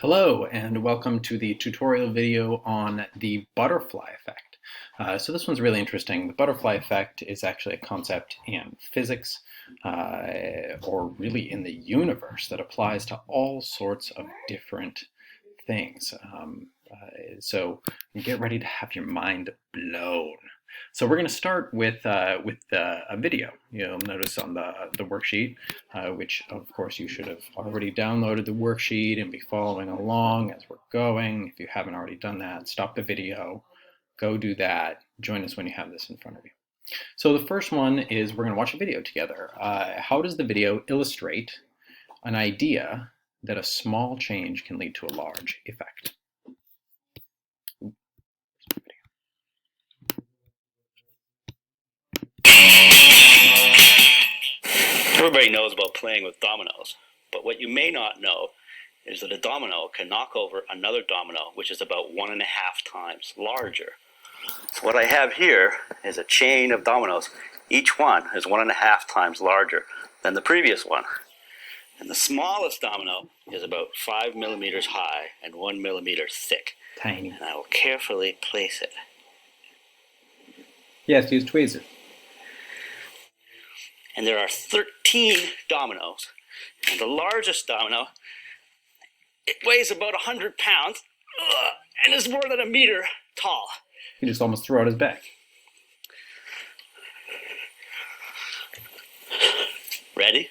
Hello and welcome to the tutorial video on the butterfly effect. So this one's really interesting. The butterfly effect is actually a concept in physics or really in the universe that applies to all sorts of different things. So get ready to have your mind blown. So we're going to start with a video. You'll notice on the worksheet, which of course you should have already downloaded the worksheet and be following along as we're going. If you haven't already done that, stop the video, go do that. Join us when you have this in front of you. So the first one is we're going to watch a video together. How does the video illustrate an idea that a small change can lead to a large effect? Everybody knows about playing with dominoes, but what you may not know is that a domino can knock over another domino, which is about 1.5 times larger. So what I have here is a chain of dominoes. Each one is 1.5 times larger than the previous one. And the smallest domino is about 5 millimeters high and 1 millimeter thick. Tiny. And I will carefully place it. Yes, use tweezers. And there are 13 dominoes. And the largest domino, it weighs about 100 pounds and is more than 1 meter tall. He just almost threw out his back. Ready?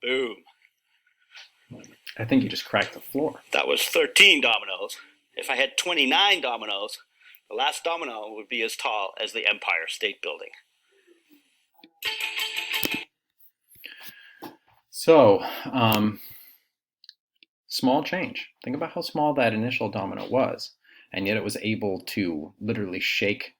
Boom. I think you just cracked the floor. That was 13 dominoes. If I had 29 dominoes, the last domino would be as tall as the Empire State Building. So, small change. Think about how small that initial domino was, and yet it was able to literally shake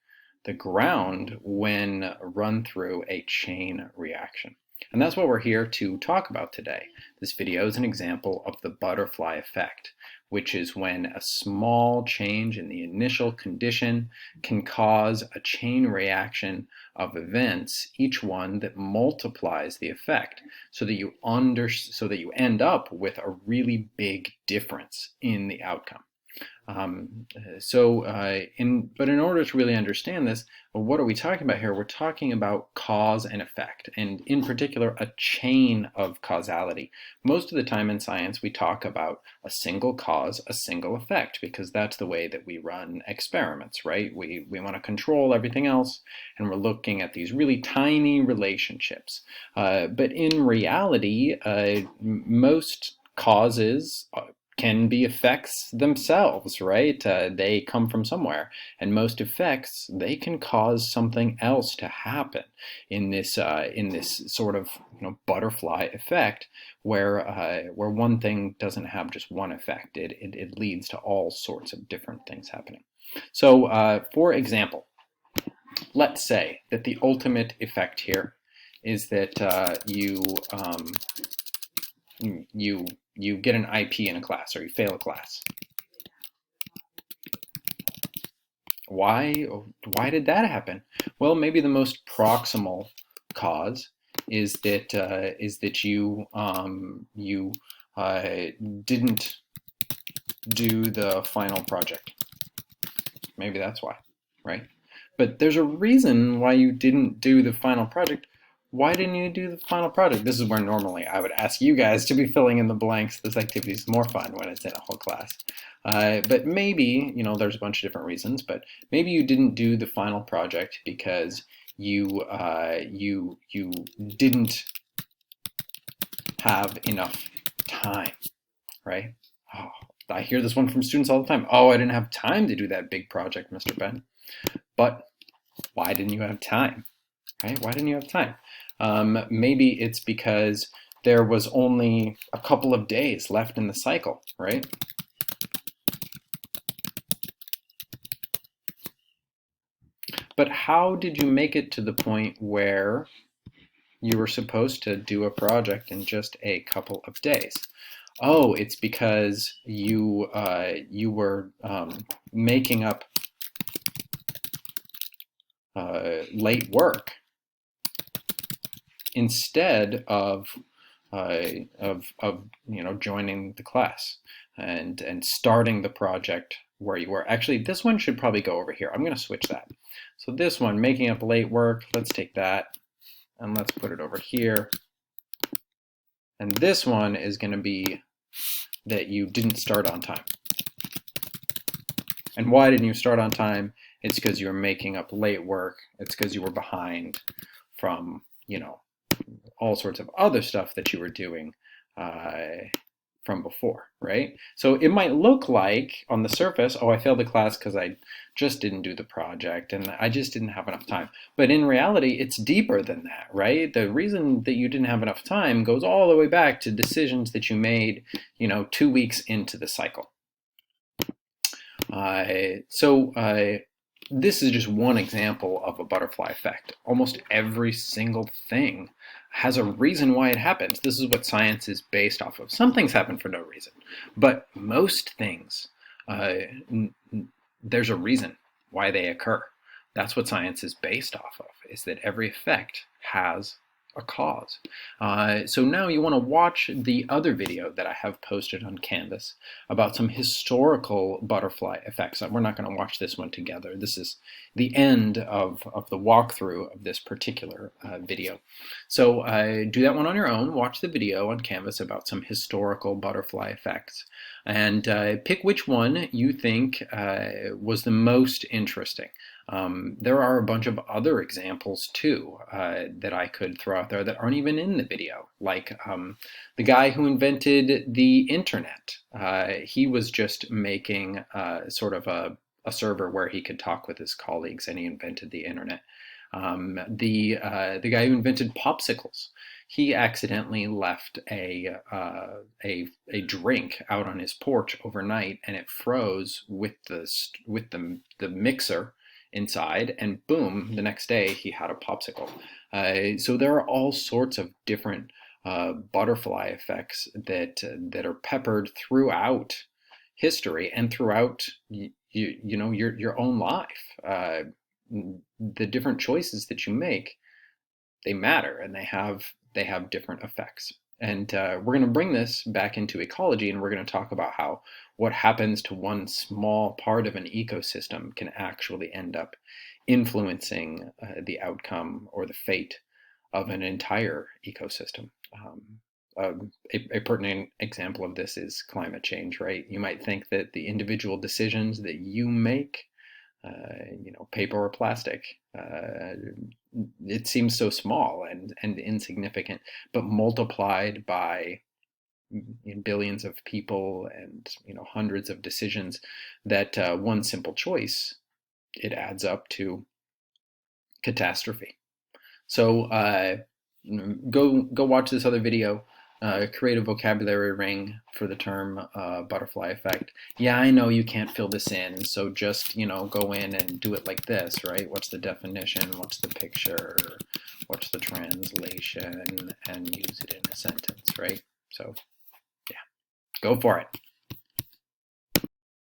the ground when run through a chain reaction. And that's what we're here to talk about today. This video is an example of the butterfly effect, which is when a small change in the initial condition can cause a chain reaction of events, each one that multiplies the effect, so that you end up with a really big difference in the outcome. But in order to really understand this, what are we talking about here? We're talking about cause and effect, and in particular, a chain of causality. Most of the time in science, we talk about a single cause, a single effect, because that's the way that we run experiments, right? We want to control everything else, and we're looking at these really tiny relationships. But in reality, most causes can be effects themselves, right? They come from somewhere, and most effects, they can cause something else to happen in this sort of butterfly effect, where one thing doesn't have just one effect. It leads to all sorts of different things happening. So, for example, let's say that the ultimate effect here is that you get an IP in a class, or you fail a class. Why did that happen? Well, maybe the most proximal cause is that you didn't do the final project. Maybe that's why, right? But there's a reason why you didn't do the final project. Why didn't you do the final project? This is where normally I would ask you guys to be filling in the blanks. This activity is more fun when it's in a whole class. But maybe, there's a bunch of different reasons, but maybe you didn't do the final project because you didn't have enough time, right? Oh, I hear this one from students all the time. Oh, I didn't have time to do that big project, Mr. Ben. But why didn't you have time? Right? Why didn't you have time? Maybe it's because there was only a couple of days left in the cycle, right? But how did you make it to the point where you were supposed to do a project in just a couple of days? Oh, it's because you were making up late work instead of joining the class and starting the project where you were. Actually, this one should probably go over here. I'm going to switch that. So this one, making up late work, let's take that and let's put it over here. And this one is going to be that you didn't start on time. And why didn't you start on time? It's because you were making up late work. It's because you were behind from, all sorts of other stuff that you were doing from before, right? So it might look like on the surface, oh, I failed the class because I just didn't do the project and I just didn't have enough time. But in reality, it's deeper than that, right? The reason that you didn't have enough time goes all the way back to decisions that you made, 2 weeks into the cycle. This is just one example of a butterfly effect. Almost every single thing has a reason why it happens. This is what science is based off of. Some things happen for no reason, but most things, there's a reason why they occur. That's what science is based off of, is that every effect has a cause. So now you want to watch the other video that I have posted on Canvas about some historical butterfly effects. We're not going to watch this one together. This is the end of the walkthrough of this particular video. So do that one on your own. Watch the video on Canvas about some historical butterfly effects and pick which one you think was the most interesting. There are a bunch of other examples too that I could throw out there that aren't even in the video, like the guy who invented the internet. He was just making sort of a server where he could talk with his colleagues, and he invented the internet. The guy who invented popsicles, he accidentally left a drink out on his porch overnight, and it froze with the mixer inside, and boom, the next day he had a popsicle. So there are all sorts of different butterfly effects that are peppered throughout history and throughout your own life. The different choices that you make, they matter, and they have different effects. And we're going to bring this back into ecology, and we're going to talk about how what happens to one small part of an ecosystem can actually end up influencing the outcome or the fate of an entire ecosystem. A pertinent example of this is climate change, right? You might think that the individual decisions that you make, paper or plastic, it seems so small and insignificant, but multiplied by billions of people and hundreds of decisions, that one simple choice, it adds up to catastrophe. So go watch this other video. Create a vocabulary ring for the term butterfly effect. Yeah, I know you can't fill this in, so just go in and do it like this, right? What's the definition? What's the picture? What's the translation? And use it in a sentence, right? So yeah, go for it.